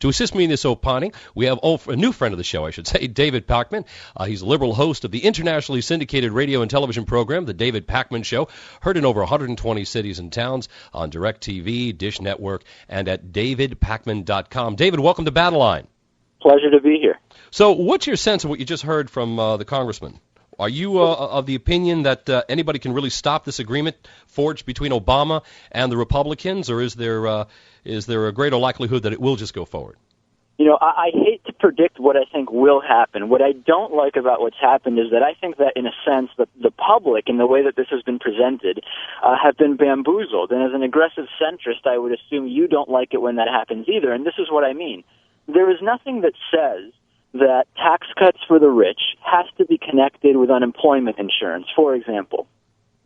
To assist me in this opining, we have a new friend of the show, I should say, David Pakman. He's a liberal host of the internationally syndicated radio and television program, The David Pakman Show, heard in over 120 cities and towns on DirecTV, Dish Network, and at davidpakman.com. David, welcome to Battle Line. Pleasure to be here. So what's your sense of what you just heard from the congressman? Are you of the opinion that anybody can really stop this agreement forged between Obama and the Republicans, or is there a greater likelihood that it will just go forward? You know, I hate to predict what I think will happen. What I don't like about what's happened is that I think that, in a sense, the public, in the way that this has been presented, have been bamboozled. And as an aggressive centrist, I would assume you don't like it when that happens either. And this is what I mean. There is nothing that says that tax cuts for the rich has to be connected with unemployment insurance, for example.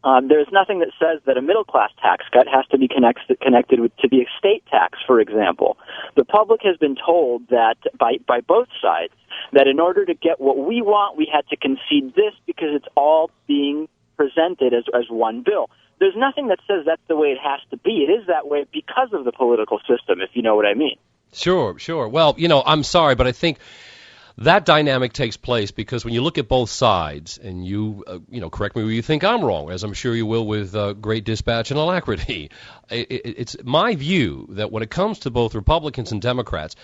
There's nothing that says that a middle-class tax cut has to be connected to the estate tax, for example. The public has been told that by both sides that in order to get what we want, we had to concede this because it's all being presented as one bill. There's nothing that says that's the way it has to be. It is that way because of the political system, if you know what I mean. Sure. Well, I'm sorry, but I think that dynamic takes place because when you look at both sides, and you correct me where you think I'm wrong, as I'm sure you will with great dispatch and alacrity, it's my view that when it comes to both Republicans and Democrats,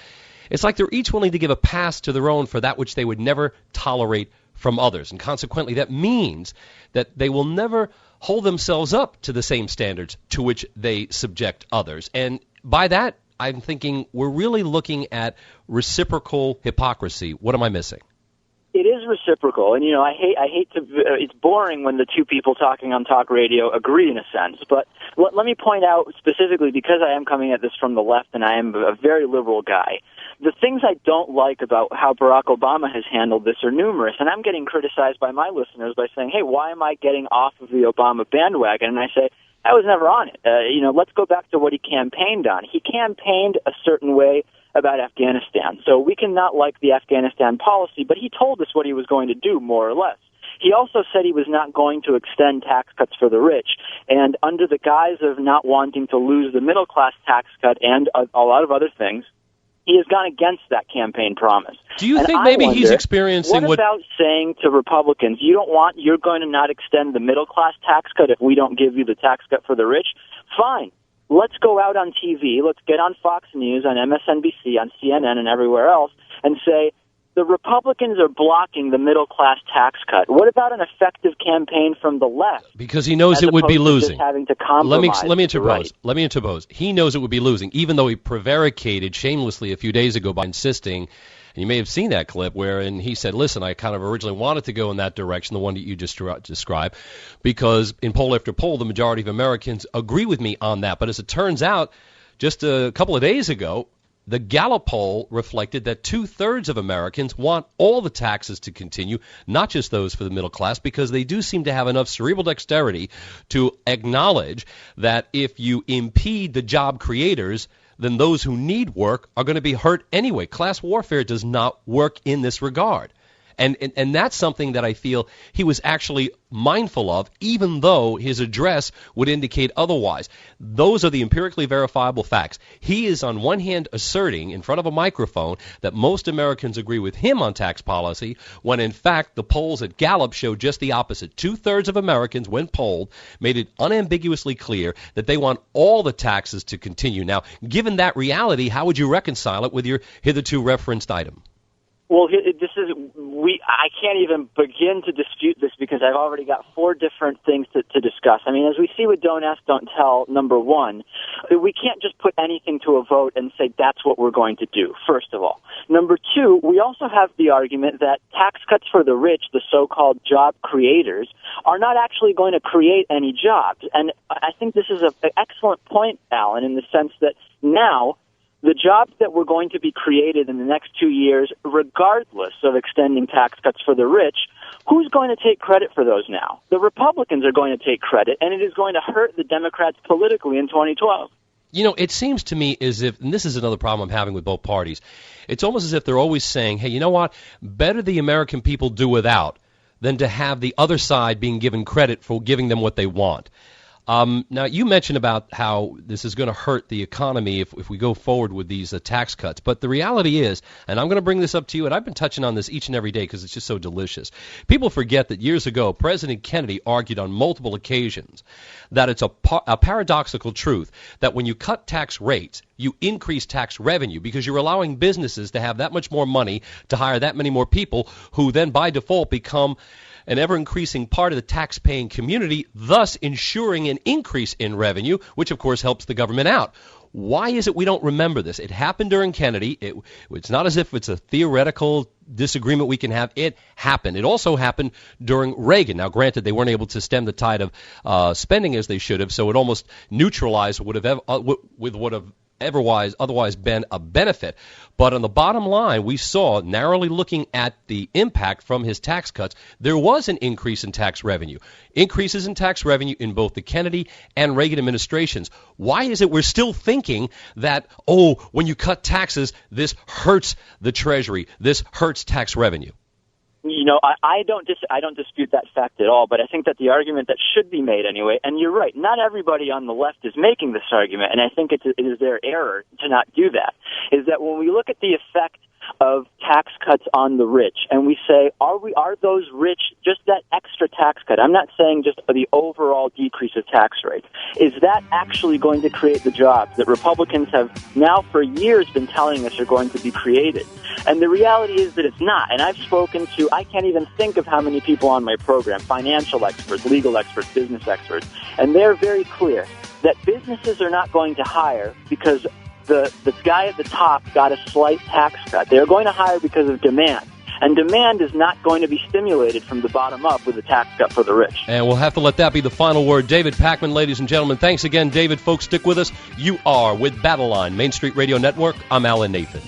it's like they're each willing to give a pass to their own for that which they would never tolerate from others. And consequently, that means that they will never hold themselves up to the same standards to which they subject others. And by that, I'm thinking we're really looking at reciprocal hypocrisy. What am I missing? It is reciprocal, and I hate to. It's boring when the two people talking on talk radio agree in a sense. But let me point out specifically, because I am coming at this from the left, and I am a very liberal guy. The things I don't like about how Barack Obama has handled this are numerous, and I'm getting criticized by my listeners by saying, "Hey, why am I getting off of the Obama bandwagon?" And I say, I was never on it. Let's go back to what he campaigned on. He campaigned a certain way about Afghanistan. So we cannot like the Afghanistan policy, but he told us what he was going to do, more or less. He also said he was not going to extend tax cuts for the rich. And under the guise of not wanting to lose the middle-class tax cut and a lot of other things, he has gone against that campaign promise. Do you think maybe he's experiencing what about saying to Republicans, you're going to not extend the middle-class tax cut if we don't give you the tax cut for the rich? Fine. Let's go out on TV. Let's get on Fox News, on MSNBC, on CNN, and everywhere else, and say, the Republicans are blocking the middle-class tax cut. What about an effective campaign from the left? Because he knows it would be losing. Having to compromise. Let me interpose. He knows it would be losing, even though he prevaricated shamelessly a few days ago by insisting, and you may have seen that clip, wherein he said, listen, I kind of originally wanted to go in that direction, the one that you just described, because in poll after poll, the majority of Americans agree with me on that. But as it turns out, just a couple of days ago, the Gallup poll reflected that 2/3 of Americans want all the taxes to continue, not just those for the middle class, because they do seem to have enough cerebral dexterity to acknowledge that if you impede the job creators, then those who need work are going to be hurt anyway. Class warfare does not work in this regard. And that's something that I feel he was actually mindful of, even though his address would indicate otherwise. Those are the empirically verifiable facts. He is on one hand asserting in front of a microphone that most Americans agree with him on tax policy, when in fact the polls at Gallup show just the opposite. 2/3 of Americans, when polled, made it unambiguously clear that they want all the taxes to continue. Now, given that reality, how would you reconcile it with your hitherto referenced item? Well, I can't even begin to dispute this because I've already got 4 different things to discuss. I mean, as we see with Don't Ask, Don't Tell, number 1, we can't just put anything to a vote and say that's what we're going to do, first of all. Number 2, we also have the argument that tax cuts for the rich, the so-called job creators, are not actually going to create any jobs. And I think this is an excellent point, Alan, in the sense that now the jobs that were going to be created in the next 2 years, regardless of extending tax cuts for the rich, who's going to take credit for those now? The Republicans are going to take credit, and it is going to hurt the Democrats politically in 2012. It seems to me as if, and this is another problem I'm having with both parties, it's almost as if they're always saying, hey, you know what, better the American people do without than to have the other side being given credit for giving them what they want. Now, you mentioned about how this is going to hurt the economy if we go forward with these tax cuts. But the reality is, and I'm going to bring this up to you, and I've been touching on this each and every day because it's just so delicious. People forget that years ago, President Kennedy argued on multiple occasions that it's a paradoxical truth that when you cut tax rates, you increase tax revenue because you're allowing businesses to have that much more money to hire that many more people who then by default become an ever-increasing part of the tax-paying community, thus ensuring an increase in revenue, which, of course, helps the government out. Why is it we don't remember this? It happened during Kennedy. It's not as if it's a theoretical disagreement we can have. It happened. It also happened during Reagan. Now, granted, they weren't able to stem the tide of spending as they should have, so it almost neutralized what would have otherwise been a benefit. But on the bottom line, we saw, narrowly looking at the impact from his tax cuts, there was an increase in tax revenue. Increases in tax revenue in both the Kennedy and Reagan administrations. Why is it we're still thinking that, when you cut taxes, this hurts the Treasury, this hurts tax revenue? You know, I don't dispute that fact at all, but I think that the argument that should be made anyway, and you're right, not everybody on the left is making this argument, and I think it is their error to not do that, is that when we look at the effect of tax cuts on the rich, and we say, are those rich just that extra tax cut? I'm not saying just the overall decrease of tax rates. Is that actually going to create the jobs that Republicans have now for years been telling us are going to be created? And the reality is that it's not. And I've spoken to, I can't even think of how many people on my program, financial experts, legal experts, business experts, and they're very clear that businesses are not going to hire because the guy at the top got a slight tax cut. They're going to hire because of demand. And demand is not going to be stimulated from the bottom up with a tax cut for the rich. And we'll have to let that be the final word. David Pakman, ladies and gentlemen, thanks again. David, folks, stick with us. You are with Battle Line, Main Street Radio Network. I'm Alan Nathan.